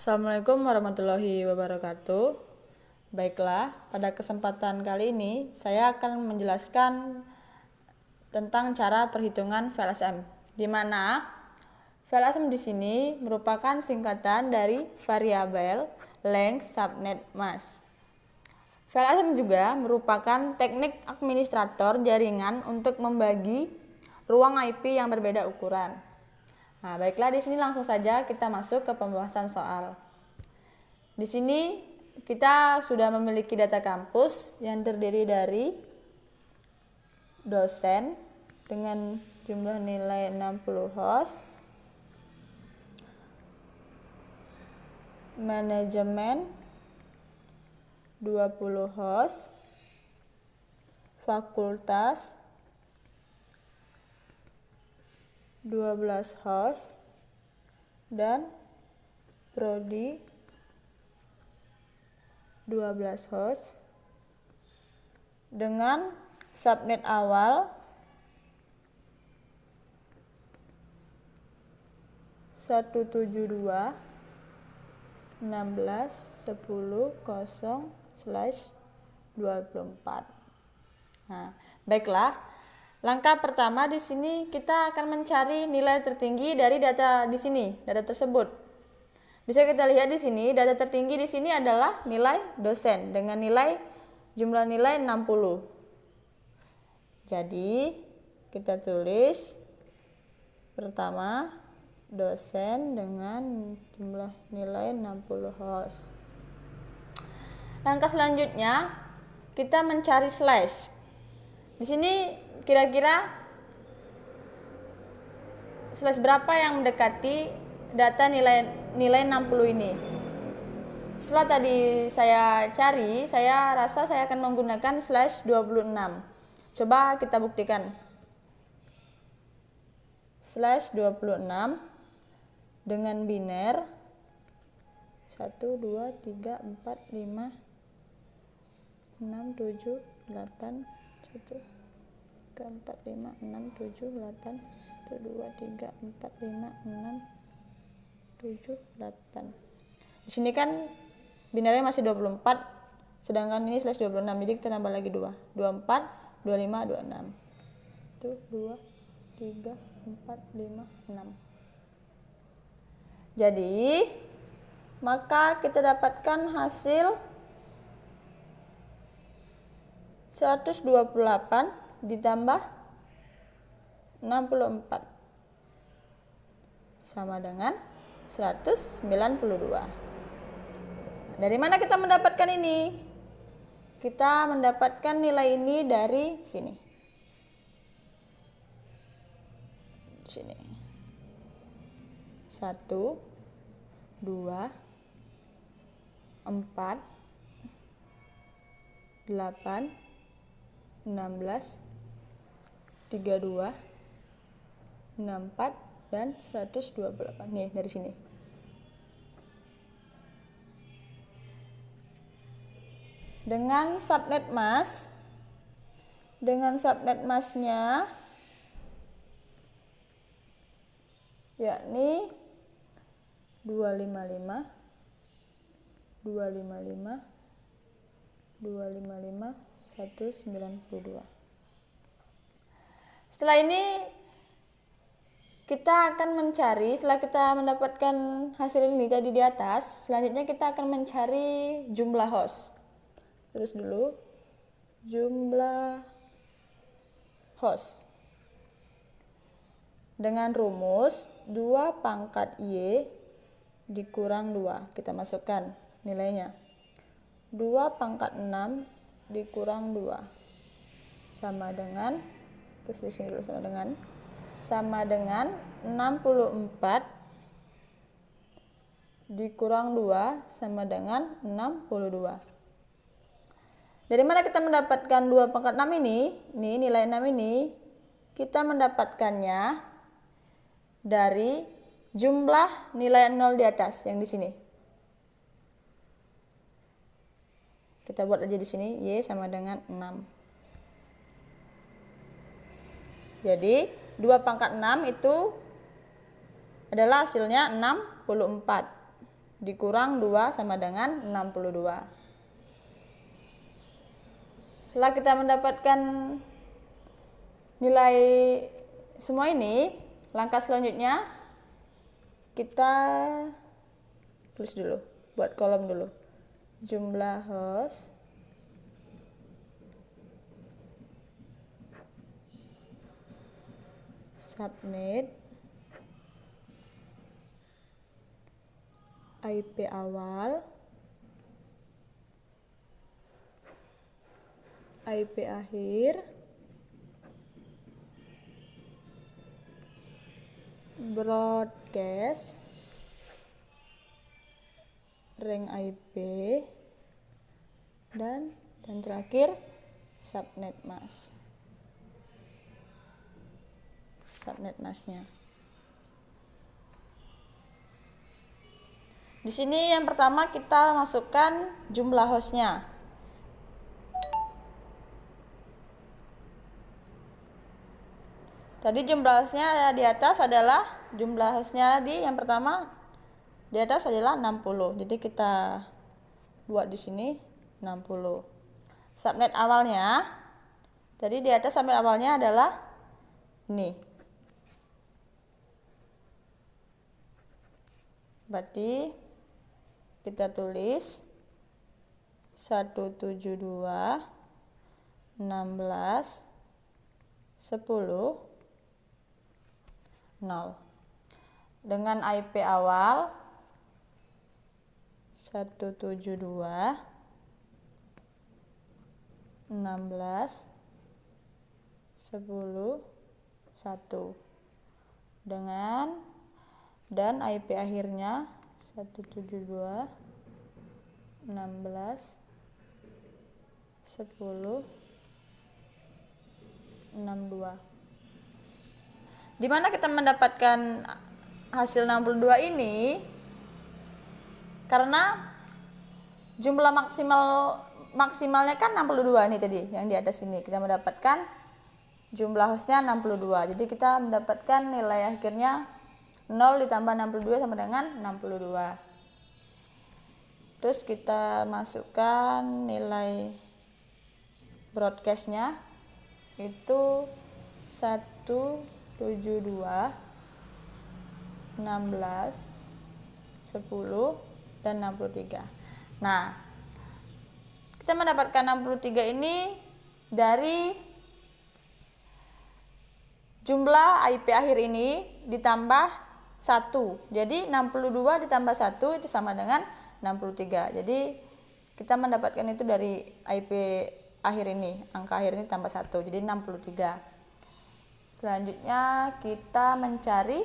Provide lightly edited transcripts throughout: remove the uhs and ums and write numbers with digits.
Assalamualaikum warahmatullahi wabarakatuh. Baiklah, pada kesempatan kali ini saya akan menjelaskan tentang cara perhitungan VLSM, di mana VLSM di sini merupakan singkatan dari variabel length subnet mask. VLSM juga merupakan teknik administrator jaringan untuk membagi ruang IP yang berbeda ukuran. Nah, baiklah, di sini langsung saja kita masuk ke pembahasan soal. Di sini kita sudah memiliki data kampus yang terdiri dari dosen dengan jumlah nilai 60 host, manajemen 20 host, fakultas 12 host, dan prodi 12 host dengan subnet awal 172.16.10.0/24. Nah, baiklah. Langkah pertama di sini kita akan mencari nilai tertinggi dari data di sini, data tersebut. Bisa kita lihat di sini, data tertinggi di sini adalah nilai dosen dengan jumlah nilai 60. Jadi, kita tulis pertama dosen dengan jumlah nilai 60 host. Langkah selanjutnya kita mencari slash. Di sini kira-kira slash berapa yang mendekati data nilai 60 ini. Setelah tadi saya cari, saya rasa saya akan menggunakan slash 26. Coba kita buktikan. Slash 26 dengan biner 1, 2, 3, 4, 5, 6, 7, 8, 1, 4, 5, 6, 7, 8, 1, 2, 3, 4, 5, 6, 7, 8. Di sini kan binernya masih 24, sedangkan ini slash 26, jadi kita tambah lagi 2. 24, 25, 26. Itu 2, 3, 4, 5, 6. Jadi, maka kita dapatkan hasil 128 ditambah 64 sama dengan 192. Dari mana kita mendapatkan ini? Kita mendapatkan nilai ini dari sini. Sini. 1, 2, 4, 8, 16, 32, 64, dan 128. Nih, dari sini. Dengan subnet masknya yakni 255, 255, 255, 192. Setelah ini kita akan mencari, setelah kita mendapatkan hasil ini tadi di atas, selanjutnya kita akan mencari jumlah host. Terus dulu jumlah host dengan rumus 2 pangkat Y dikurang 2. Kita masukkan nilainya. 2 pangkat 6 dikurang 2 sama dengan, terus di sini dulu sama dengan 64 dikurang 2 sama dengan 62. Dari mana kita mendapatkan 2 pangkat 6 ini? Nih, nilai 6 ini kita mendapatkannya dari jumlah nilai 0 di atas yang di sini. Kita buat aja di sini, Y sama dengan 6. Jadi 2 pangkat 6 itu adalah hasilnya 64. dikurang 2 sama dengan 62. Setelah kita mendapatkan nilai semua ini, langkah selanjutnya kita tulis dulu, buat kolom dulu. Jumlah host subnet IP awal, IP akhir, broadcast, rank IP, dan terakhir subnet mask. Subnet masknya. Di sini yang pertama kita masukkan jumlah hostnya. Tadi jumlah hostnya di atas adalah jumlah hostnya di yang pertama di atas adalah 60. Jadi kita buat di sini 60. Subnet awalnya tadi di atas subnet awalnya adalah ini. Berarti kita tulis 172 16 10 0 dengan IP awal 172 16 10 1 dengan dan IP akhirnya 172 16 10 62. Di mana kita mendapatkan hasil 62 ini? Karena jumlah maksimalnya kan 62 nih tadi yang di atas ini. Kita mendapatkan jumlah hostnya 62. Jadi kita mendapatkan nilai akhirnya 0 ditambah 62 sama dengan 62. Terus kita masukkan nilai broadcastnya itu 172 16 10 dan 63. Nah, kita mendapatkan 63 ini dari jumlah IP akhir ini ditambah 1. Jadi 62 ditambah 1 itu sama dengan 63. Jadi kita mendapatkan itu dari IP akhir ini, angka akhir ini tambah 1. Jadi 63. Selanjutnya kita mencari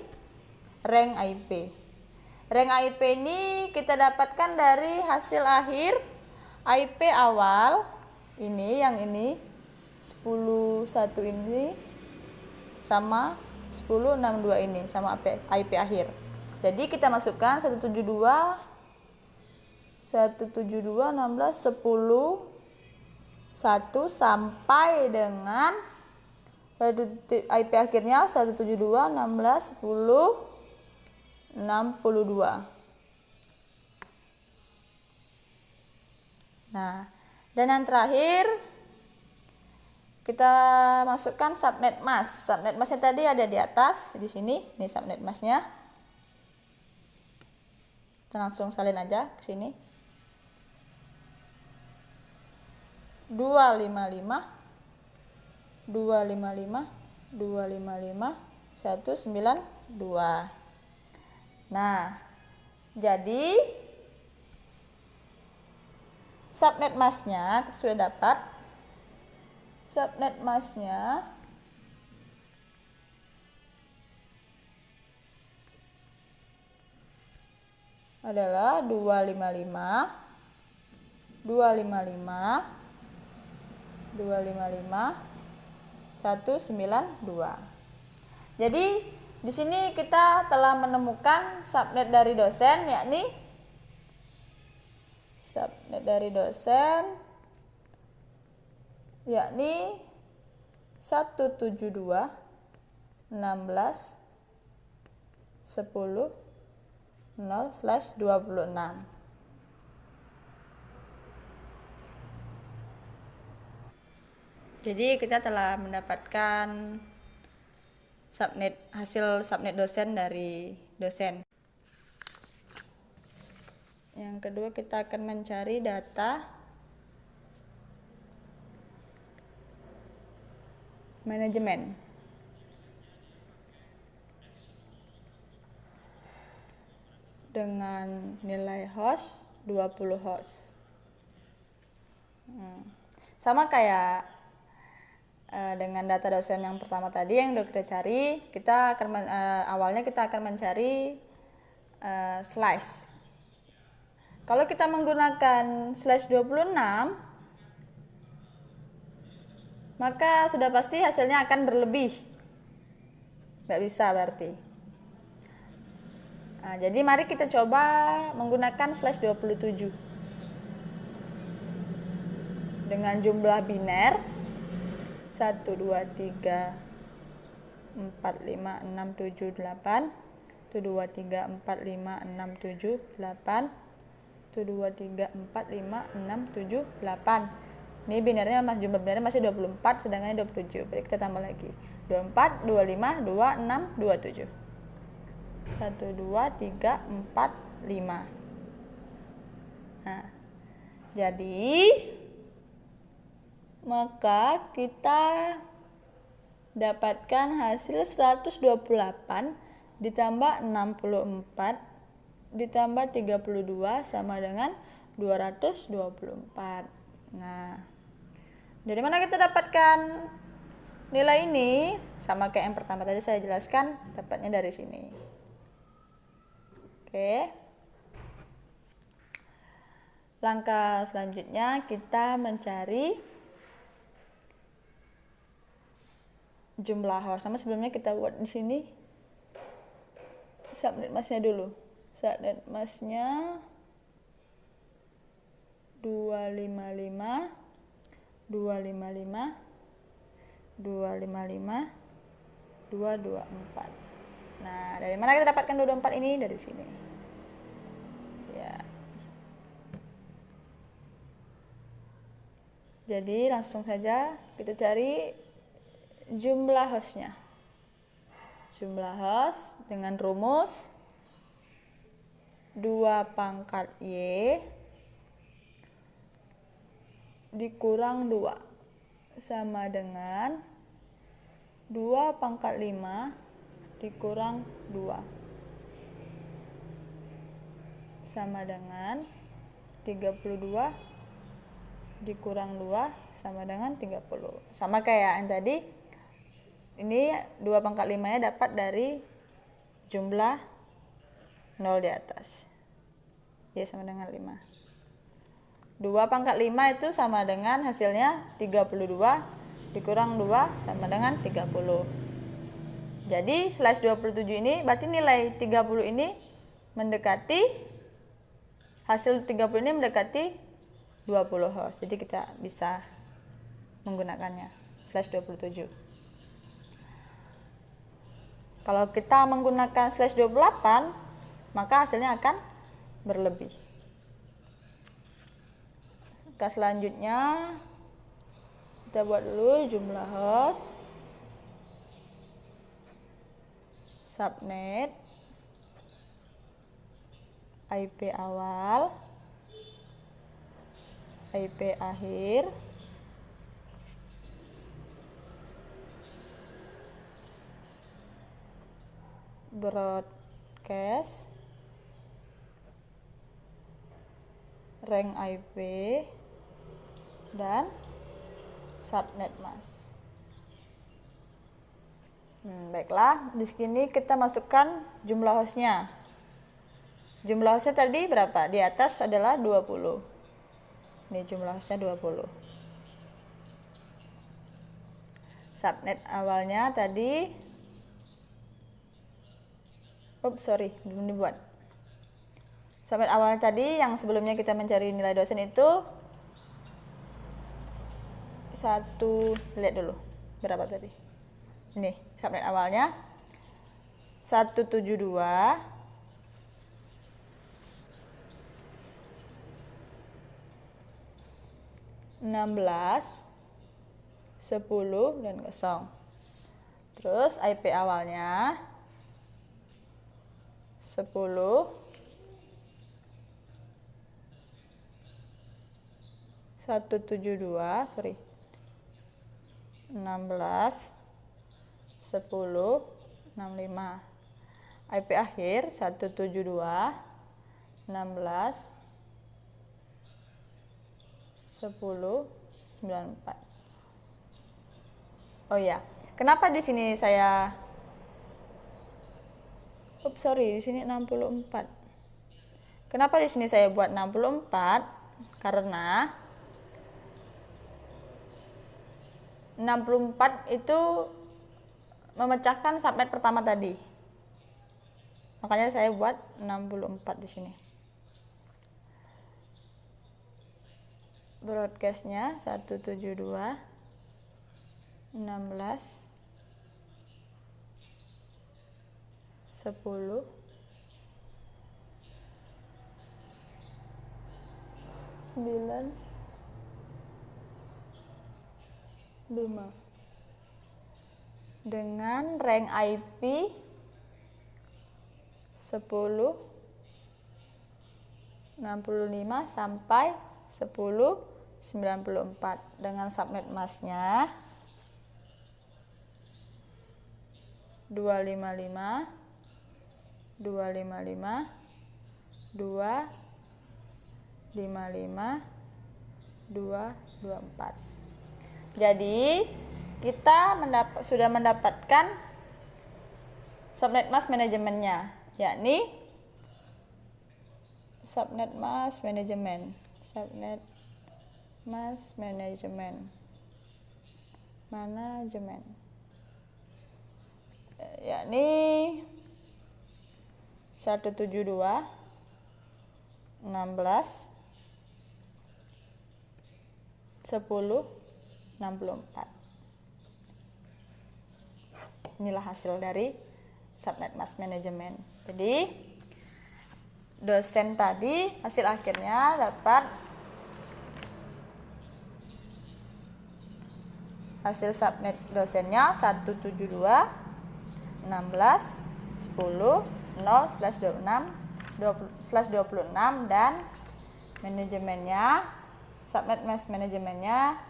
rank IP. Rank IP ini kita dapatkan dari hasil akhir IP awal ini, yang ini 10.1 ini sama 10.62 ini sama IP akhir. Jadi kita masukkan 172 16 10 1 sampai dengan IP akhirnya 172 16 10 62. Nah, dan yang terakhir kita masukkan subnet mask. Subnet masknya tadi ada di atas di sini. Ini subnet masknya. Kita langsung salin aja ke sini. 255 255 255 192. Nah, jadi subnet masknya kita sudah dapat. Subnet masknya adalah 255 255 255 192. Jadi di sini kita telah menemukan subnet dari dosen, yakni subnet dari dosen yakni 172 16 10 0/26. Jadi kita telah mendapatkan hasil subnet dosen dari dosen. Yang kedua, kita akan mencari data manajemen. Dengan nilai host 20 host. Sama kayak dengan data dosen yang pertama tadi yang udah kita cari, kita akan awalnya kita akan mencari slice. Kalau kita menggunakan slash 26, maka sudah pasti hasilnya akan berlebih. Nggak bisa berarti. Nah, jadi mari kita coba menggunakan slash 27. Dengan jumlah biner 1, 2, 3, 4, 5, 6, 7, 8. 1, 2, 3, 4, 5, 6, 7, 8. 1, 2, 3, 4, 5, 6, 7, 8. Ini binernya jumlah binernya masih 24, sedangkan 27. Berarti kita tambah lagi. 24, 25, 26, 27. 1, 2, 3, 4, 5. Nah, jadi maka kita dapatkan hasil 128 ditambah 64 ditambah 32 sama dengan 224. Nah, dari mana kita dapatkan nilai ini? Sama kayak yang pertama tadi saya jelaskan, dapatnya dari sini. Oke. Langkah selanjutnya kita mencari jumlah host. Sama sebelumnya kita buat di sini subnet masknya dulu. Subnet masknya 255 255 255 224. Nah, dari mana kita dapatkan 224 ini? Dari sini. Ya. Jadi langsung saja kita cari jumlah hostnya. Jumlah host dengan rumus 2 pangkat Y dikurang 2 sama dengan 2 pangkat 5 dikurang 2 sama dengan 32 dikurang 2 sama dengan 30. Sama kayak yang tadi, ini 2 pangkat 5 nya dapat dari jumlah 0 di atas. Y sama dengan 5. 2 pangkat 5 itu sama dengan hasilnya 32 dikurang 2 sama dengan 30. Jadi slash 27 ini berarti nilai 30 ini mendekati, hasil 30 ini mendekati 20 host. Jadi kita bisa menggunakannya slash 27. Kalau kita menggunakan slash 28, maka hasilnya akan berlebih. Langkah selanjutnya kita buat dulu jumlah host, subnet, IP awal, IP akhir, broadcast, rank IP, dan subnet mask. Baiklah, di sini kita masukkan jumlah hostnya. Jumlah hostnya tadi berapa? Di atas adalah 20. Ini jumlah hostnya 20. Subnet awalnya tadi, belum dibuat. Subnet awalnya tadi yang sebelumnya kita mencari nilai dosen itu lihat dulu berapa tadi. Ini subnet awalnya 172 16, 10, dan 0. Terus IP awalnya 10, 172, 16, 10, 65. IP akhir 172, 16, 10, 94. Oh ya, kenapa di sini saya di sini 64. Kenapa di sini saya buat 64? Karena 64 itu memecahkan subnet pertama tadi. Makanya saya buat 64 di sini. Broadcastnya 172, 16, 10, 9, 5. Dengan rank IP 10, 65 sampai 10, 94 dengan subnet masknya 255, 255, 255, 224. Jadi kita sudah mendapatkan subnet mask manajemennya, yakni subnet mask manajemen, yakni 172, 16, 10, 64. Inilah hasil dari subnet mask manajemen. Jadi dosen tadi hasil akhirnya dapat hasil subnet dosennya 172, 16, 10, 0/26 dan manajemennya subnet mask manajemennya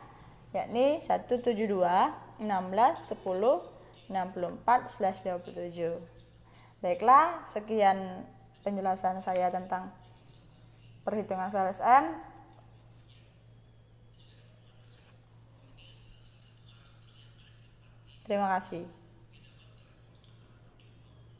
yakni 172, 16, 10, 64/27. Baiklah, sekian penjelasan saya tentang perhitungan VLSM. Terima kasih.